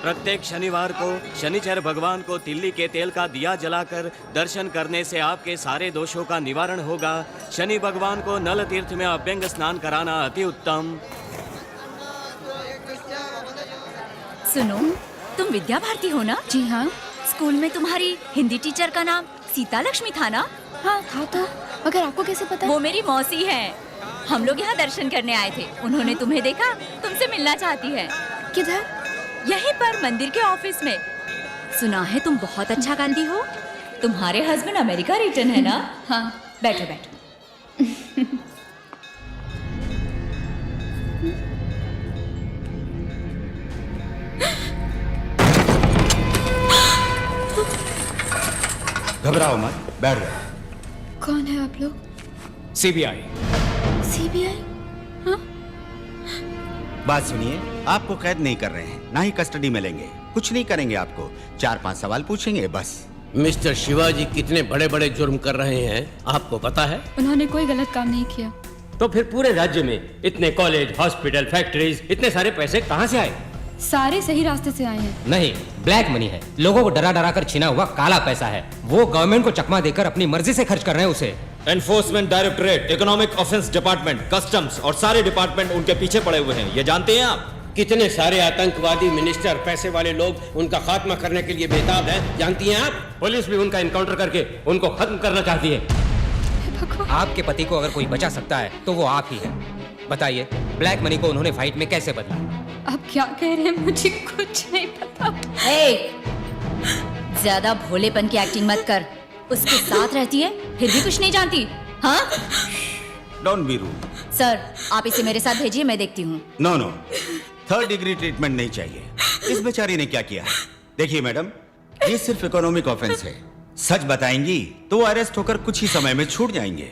प्रत्येक शनिवार को शनिचर भगवान को तिल्ली के तेल का दिया जलाकर दर्शन करने से आपके सारे दोषों का निवारण होगा। शनि भगवान को नल तीर्थ में अभ्यंग स्नान कराना अति उत्तम। सुनो, तुम विद्या भारती हो ना? जी हाँ। स्कूल में तुम्हारी हिंदी टीचर का नाम सीता लक्ष्मी था ना? हाँ था तो, मगर आपको कैसे पता? वो मेरी मौसी है। हम लोग यहाँ दर्शन करने आए थे। उन्होंने तुम्हें देखा, तुमसे मिलना चाहती है। किधर? यहीं पर मंदिर के ऑफिस में। सुना है तुम बहुत अच्छा गाती हो। तुम्हारे हस्बैंड अमेरिका रिटर्न है ना? हाँ। बैठो बैठो। घबराओ मत, बैठ जाओ। कौन है आप लोग? सीबीआई। सीबीआई? हाँ? बात सुनिए, आपको कैद नहीं कर रहे हैं, ना ही कस्टडी में लेंगे। कुछ नहीं करेंगे आपको, 4-5 सवाल पूछेंगे बस। मिस्टर शिवाजी कितने बड़े बड़े जुर्म कर रहे हैं आपको पता है? उन्होंने कोई गलत काम नहीं किया। तो फिर पूरे राज्य में इतने कॉलेज, हॉस्पिटल, फैक्ट्रीज, इतने सारे पैसे कहाँ से आए? सारे सही रास्ते से आए हैं। नहीं, ब्लैक मनी है। लोगों को डरा डरा कर छीना हुआ काला पैसा है। वो गवर्नमेंट को चकमा देकर अपनी मर्जी से खर्च कर रहे हैं उसे। Enforcement directorate, economic offence department, customs और सारे डिपार्टमेंट उनके पीछे पड़े हुए हैं। ये जानते हैं आप? कितने सारे आतंकवादी, मिनिस्टर, पैसे वाले लोग उनका खात्मा करने के लिए बेताब हैं, जानती हैं आप? पुलिस भी उनका इनकाउंटर करके उनको खत्म करना चाहती है। आपके पति को अगर कोई बचा सकता है तो वो आप ही है। बताइए, ब्लैक मनी को उन्होंने फाइट में कैसे बदला? आप क्या कह रहे हैं? मुझे कुछ नहीं पता। ज्यादा भोलेपन की एक्टिंग मत कर। उसके साथ रहती है फिर भी कुछ नहीं जानती। हाँ? Don't be rude. सर, आप इसे मेरे साथ भेजिए, मैं देखती हूँ। No no, 3rd degree treatment नहीं चाहिए। इस बेचारी ने क्या किया? देखिए मैडम, ये सिर्फ इकोनॉमिक ऑफेंस है। सच बताएंगी तो अरेस्ट होकर कुछ ही समय में छूट जाएंगे।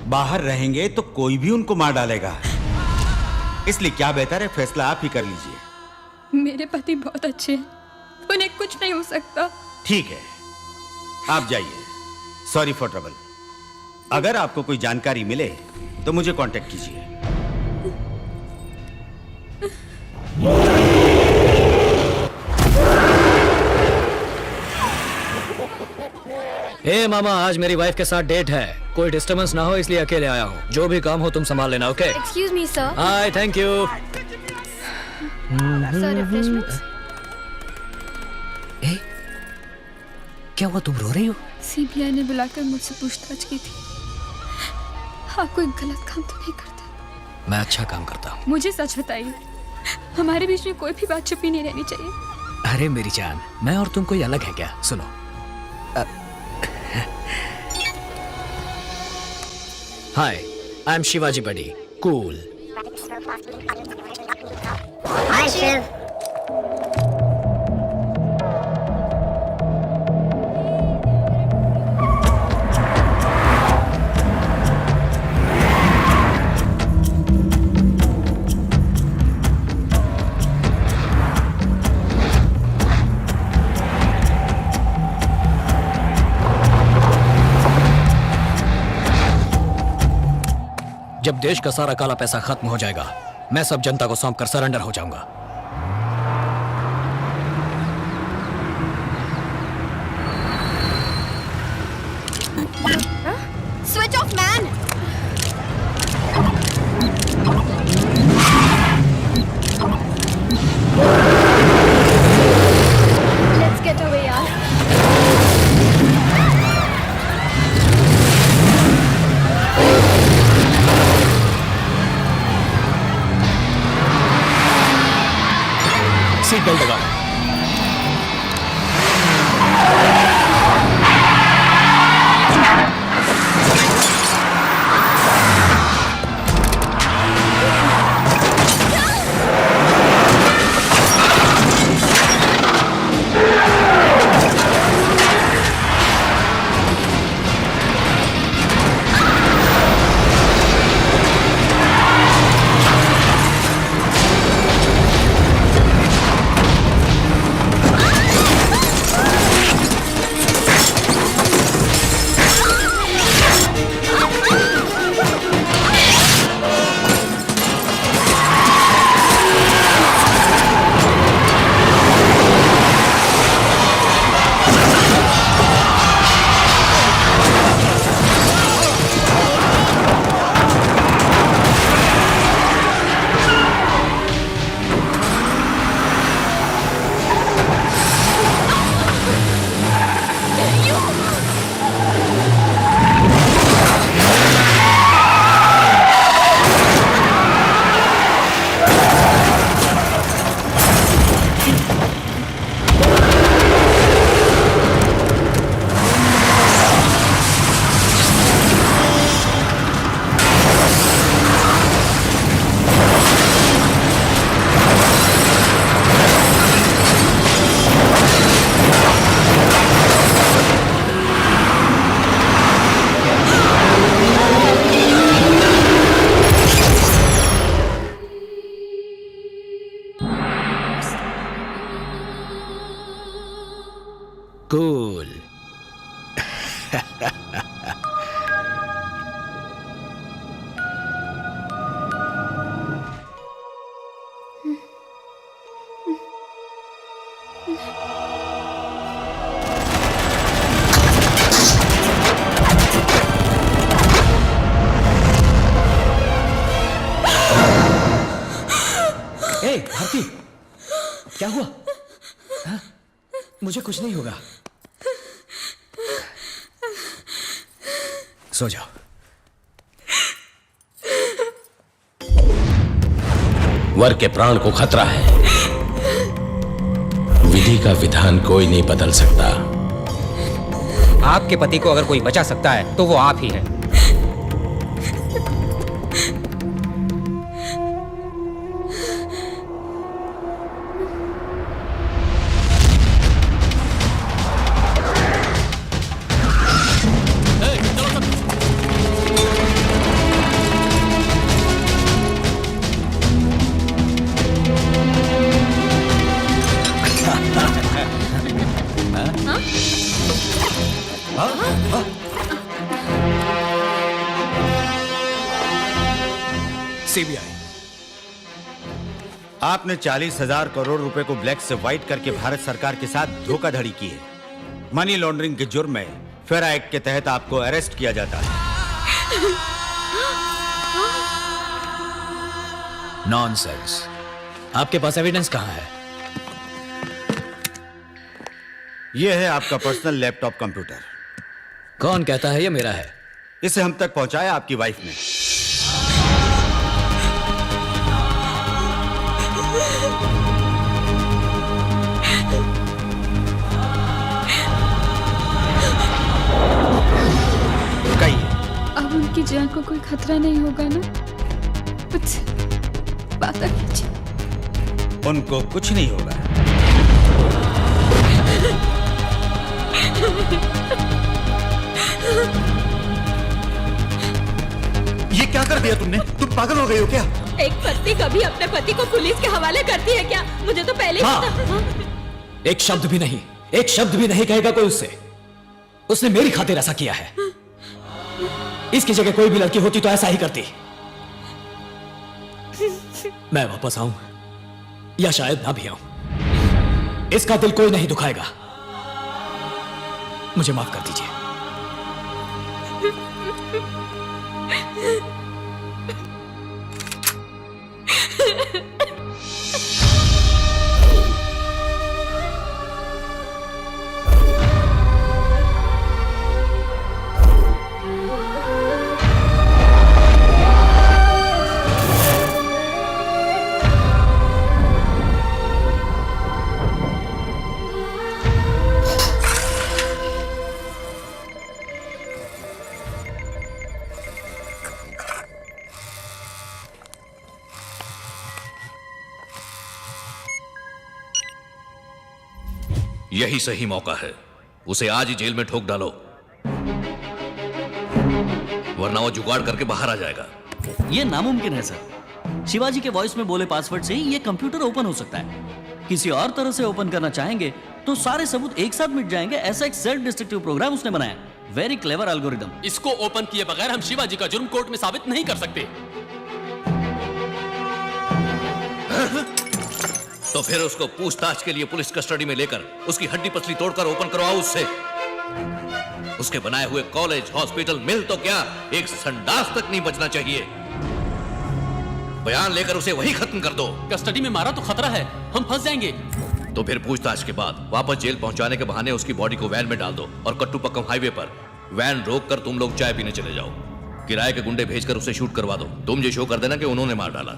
बाहर रहेंगे तो कोई भी उनको मार डालेगा। इसलिए क्या बेहतर है, फैसला आप ही कर लीजिए। मेरे पति बहुत अच्छे हैं, उन्हें कुछ नहीं हो सकता। ठीक है, आप जाइए। Sorry for trouble. अगर आपको कोई जानकारी मिले तो मुझे कांटेक्ट कीजिए। हे मामा, आज मेरी वाइफ के साथ डेट है। कोई डिस्टर्बेंस ना हो इसलिए अकेले आया हूँ। जो भी काम हो तुम संभाल लेना, okay? Excuse me sir. Hi, thank you. Sir, refreshments. क्या हुआ, तुम रो रही हो? सीबीआई ने बुलाकर मुझसे पूछताछ की थी। आप कोई गलत काम तो नहीं करते? मैं अच्छा काम करता हूँ। मुझे सच बताइए, हमारे बीच में कोई भी बात छुपी नहीं रहनी चाहिए। अरे मेरी जान, मैं और तुम कोई अलग है क्या? सुनो, hi, I am Shivaji buddy, cool. Hi Shiv. जब देश का सारा काला पैसा खत्म हो जाएगा, मैं सब जनता को सौंप कर सरेंडर हो जाऊंगा। Switch off man. Let's get away यार। सीट बेल्ट लगाओ। कूल। ए, भारती, क्या हुआ? हाँ? मुझे कुछ नहीं होगा। सो जाओ। वर के प्राण को खतरा है। विधि का विधान कोई नहीं बदल सकता। आपके पति को अगर कोई बचा सकता है तो वो आप ही हैं। सीबीआई, आपने 40,000 करोड़ रुपए को ब्लैक से व्हाइट करके भारत सरकार के साथ धोखाधड़ी की है। मनी लॉन्ड्रिंग के जुर्म में फेरा एक्ट के तहत आपको अरेस्ट किया जाता है। नॉनसेंस। आपके पास एविडेंस कहां है? यह है आपका पर्सनल लैपटॉप कंप्यूटर। कौन कहता है ये मेरा है? इसे हम तक पहुंचाया आपकी वाइफ ने। अब उनकी जान को कोई खतरा नहीं होगा ना? कुछ बात कीजिए। उनको कुछ नहीं होगा। ये क्या कर दिया तुमने? तुम पागल हो गई हो क्या? एक पत्नी कभी अपने पति को पुलिस के हवाले करती है क्या? मुझे तो पहले ही पता। एक शब्द भी नहीं, एक शब्द भी नहीं कहेगा कोई उससे। उसने मेरी खातिर ऐसा किया है। इसकी जगह कोई भी लड़की होती तो ऐसा ही करती। मैं वापस आऊं या शायद ना भी आऊं, इसका दिल कोई नहीं दुखाएगा। मुझे माफ कर दीजिए। यही सही मौका है। उसे आज ही जेल में ठोक डालो, वरना वो जुगाड़ करके बाहर आ जाएगा। ये नामुमकिन है सर। शिवाजी के वॉइस में बोले पासवर्ड से ही ये कंप्यूटर ओपन हो सकता है। किसी और तरह से ओपन करना चाहेंगे तो सारे सबूत एक साथ मिट जाएंगे। ऐसा एक सेल्फ डिस्ट्रक्टिव प्रोग्राम उसने बनाया। Very clever algorithm. इसको ओपन किए बगैर हम शिवाजी का जुर्म कोर्ट में साबित नहीं कर सकते। तो फिर उसको पूछताछ के लिए पुलिस कस्टडी में लेकर उसकी हड्डी पसली तोड़कर ओपन करवाओ उससे। उसके बनाए हुए कॉलेज, हॉस्पिटल, मिल तो क्या, एक संडास तक नहीं बचना चाहिए। बयान लेकर उसे वही खत्म कर दो। कस्टडी में मारा तो खतरा है, हम फंस जाएंगे। तो फिर पूछताछ के बाद वापस जेल पहुंचाने के बहाने उसकी बॉडी को वैन में डाल दो और कट्टुपक्कम हाईवे पर वैन रोककर तुम लोग चाय पीने चले जाओ। किराए के गुंडे भेजकर उसे शूट करवा दो। तुम ये शो कर देना कि उन्होंने मार डाला।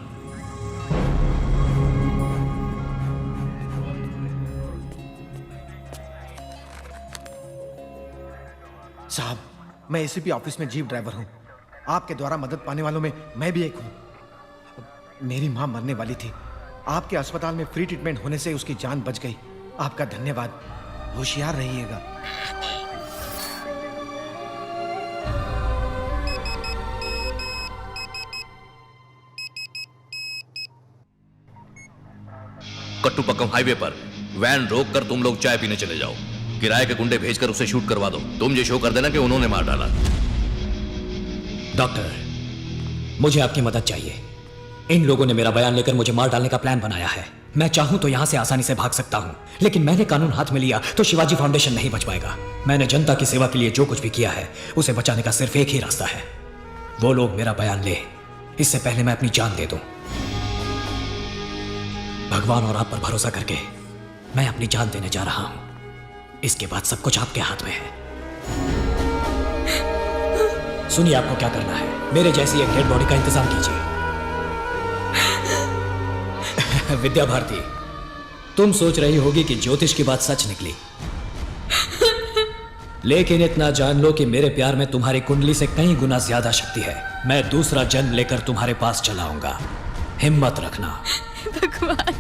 साहब, मैं एसीपी ऑफिस में जीप ड्राइवर हूं। आपके द्वारा मदद पाने वालों में मैं भी एक हूं। मेरी मां मरने वाली थी। आपके अस्पताल में फ्री ट्रीटमेंट होने से उसकी जान बच गई। आपका धन्यवाद। होशियार रहिएगा। कट्टुपक्कम हाईवे पर वैन रोककर तुम लोग चाय पीने चले जाओ। किराए के गुंडे भेजकर उसे शूट करवा दो। तुम ये शो कर देना कि उन्होंने मार डाला। डॉक्टर, मुझे आपकी मदद चाहिए। इन लोगों ने मेरा बयान लेकर मुझे मार डालने का प्लान बनाया है। मैं चाहूं तो यहां से आसानी से भाग सकता हूं, लेकिन मैंने कानून हाथ में लिया तो शिवाजी फाउंडेशन नहीं बच पाएगा। मैंने जनता की सेवा के लिए जो कुछ भी किया है उसे बचाने का सिर्फ एक ही रास्ता है, वो लोग मेरा बयान ले, इससे पहले मैं अपनी जान दे दूं। भगवान और आप पर भरोसा करके मैं अपनी जान देने जा रहा हूं। इसके बाद सब कुछ आपके हाथ में है। सुनिए, आपको क्या करना है, मेरे जैसी एक डेड बॉडी का इंतजाम कीजिए। विद्या भारती, तुम सोच रही होगी कि ज्योतिष की बात सच निकली, लेकिन इतना जान लो कि मेरे प्यार में तुम्हारी कुंडली से कई गुना ज्यादा शक्ति है। मैं दूसरा जन्म लेकर तुम्हारे पास चला आऊंगा, हिम्मत रखना। भगवान,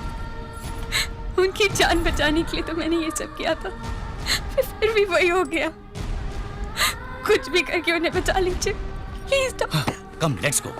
उनकी जान बचाने के लिए तो मैंने ये सब किया था, फिर भी वही हो गया। कुछ भी करके उन्हें बचा लीजिए please. Come, let's go.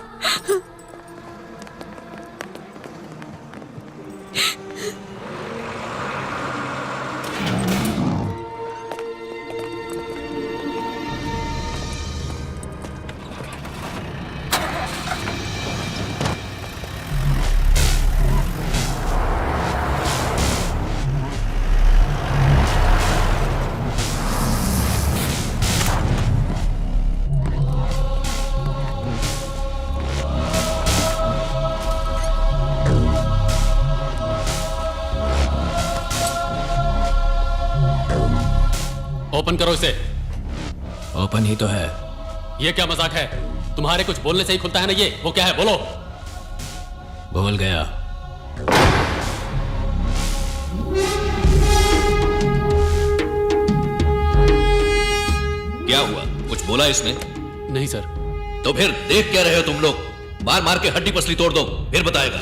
Open करो इसे। ओपन ही तो है। ये क्या मजाक है? तुम्हारे कुछ बोलने से ही खुलता है ना ये। वो क्या है, बोलो। भूल गया। क्या हुआ, कुछ बोला इसने? नहीं सर। तो फिर देख क्या रहे हो तुम लोग? मार मार के हड्डी पसली तोड़ दो, फिर बताएगा।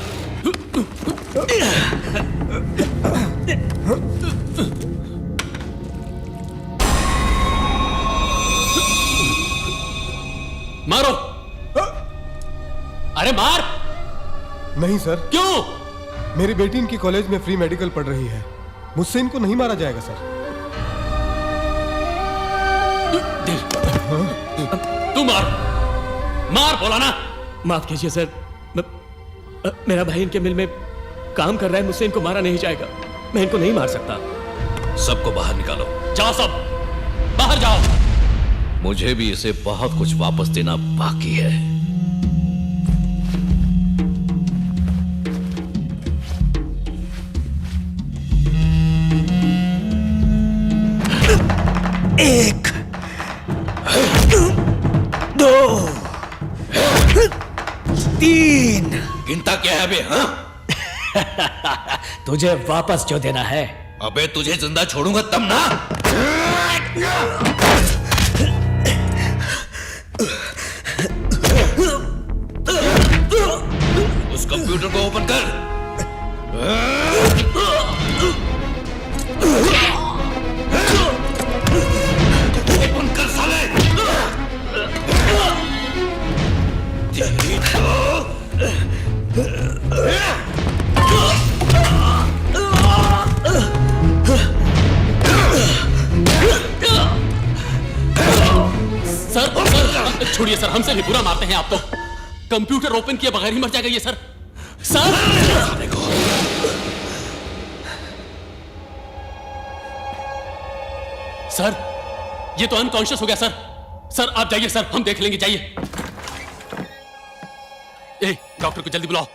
मारो। अरे मार। नहीं सर। क्यों? मेरी बेटी इनकी कॉलेज में फ्री मेडिकल पढ़ रही है, मुझसे इनको नहीं मारा जाएगा सर। तू मार, मार बोला ना। माफ कीजिए सर, मेरा भाई इनके मिल में काम कर रहा है, मुझसे इनको मारा नहीं जाएगा। मैं इनको नहीं मार सकता। सबको बाहर निकालो। जाओ सब, बाहर जाओ। मुझे भी इसे बहुत कुछ वापस देना बाकी है। एक, दो, तीन। गिनता क्या है बे? हाँ? तुझे वापस जो देना है। अबे तुझे जिंदा छोड़ूंगा तब ना। उस कंप्यूटर को ओपन कर। ओपन कर साले। तेरी तो सर, छोड़िए सर, हमसे भी बुरा मारते हैं आप तो। कंप्यूटर ओपन किए बगैर ही मर जाएगा ये सर। सर, सर ये तो अनकॉन्शियस हो गया सर। सर आप जाइए सर, हम देख लेंगे, जाइए। ए, डॉक्टर को जल्दी बुलाओ।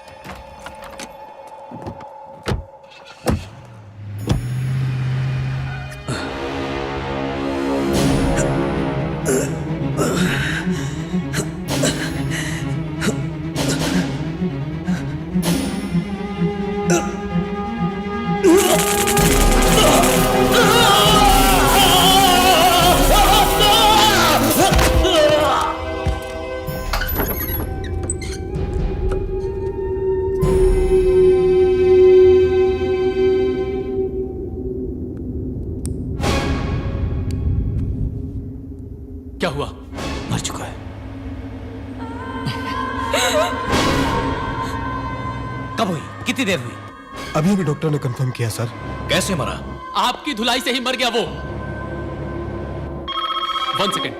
क्या हुआ? मर चुका है। कब हुई? कितनी देर हुई? अभी भी डॉक्टर ने कंफर्म किया सर। कैसे मरा? आपकी धुलाई से ही मर गया वो। 1 सेकेंड।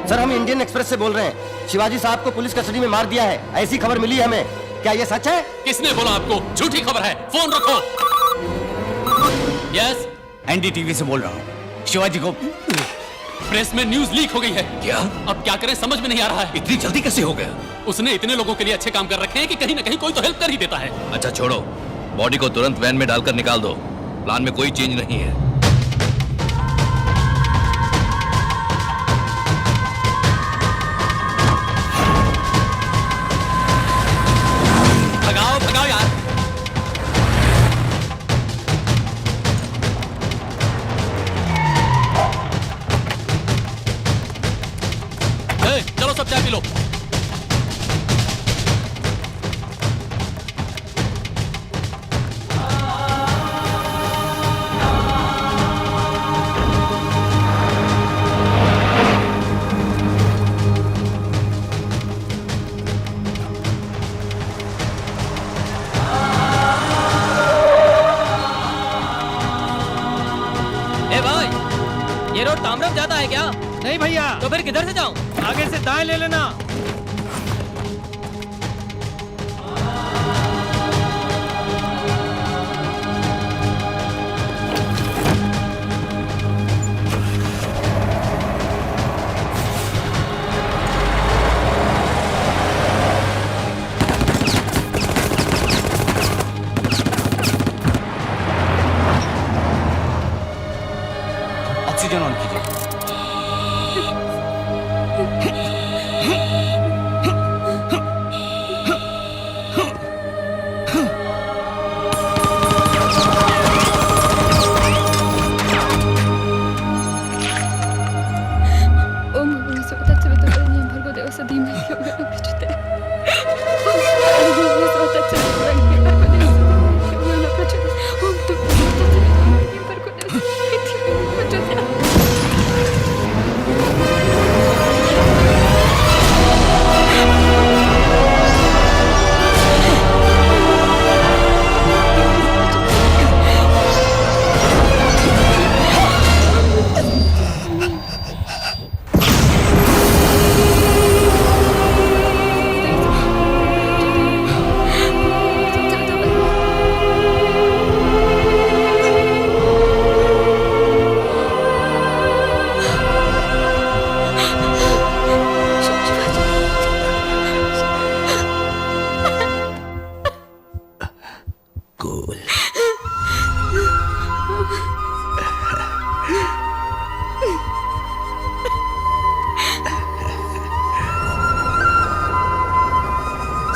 सर हम इंडियन एक्सप्रेस से बोल रहे हैं, शिवाजी साहब को पुलिस कस्टडी में मार दिया है, ऐसी खबर मिली है हमें, क्या ये सच है? किसने बोला आपको? झूठी खबर है, फोन रखो। यस, एनडीटीवी से बोल रहा हूँ। शिवाजी को प्रेस में न्यूज लीक हो गई है। क्या? अब क्या करें समझ में नहीं आ रहा है। इतनी जल्दी कैसे हो गया? उसने इतने लोगों के लिए अच्छे काम कर रखे हैं कि कहीं ना कहीं कोई तो हेल्प कर ही देता है। अच्छा छोड़ो, बॉडी को तुरंत वैन में डालकर निकाल दो। प्लान में कोई चेंज नहीं है। भगाओ भगाओ यार। चलो सब चाय पी लो। ए भाई, ये रोड तामरम जाता है क्या? नहीं भैया। तो फिर किधर से जाऊं? आगे से दाएं ले लेना। ऑक्सीजन ऑन कीजिए। ओम भगवान स्वतः विद्वान भर्गो देवस्य धीमहि धियो यो न प्रचोदयात्। ओम भगवान स्वतः विद्वान भर्गो देवस्य धीमहि धियो यो न प्रचोदयात्। ओम तु भर्गो देवस्य धियो यो न प्रचोदयात्।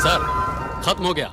सर खत्म हो गया।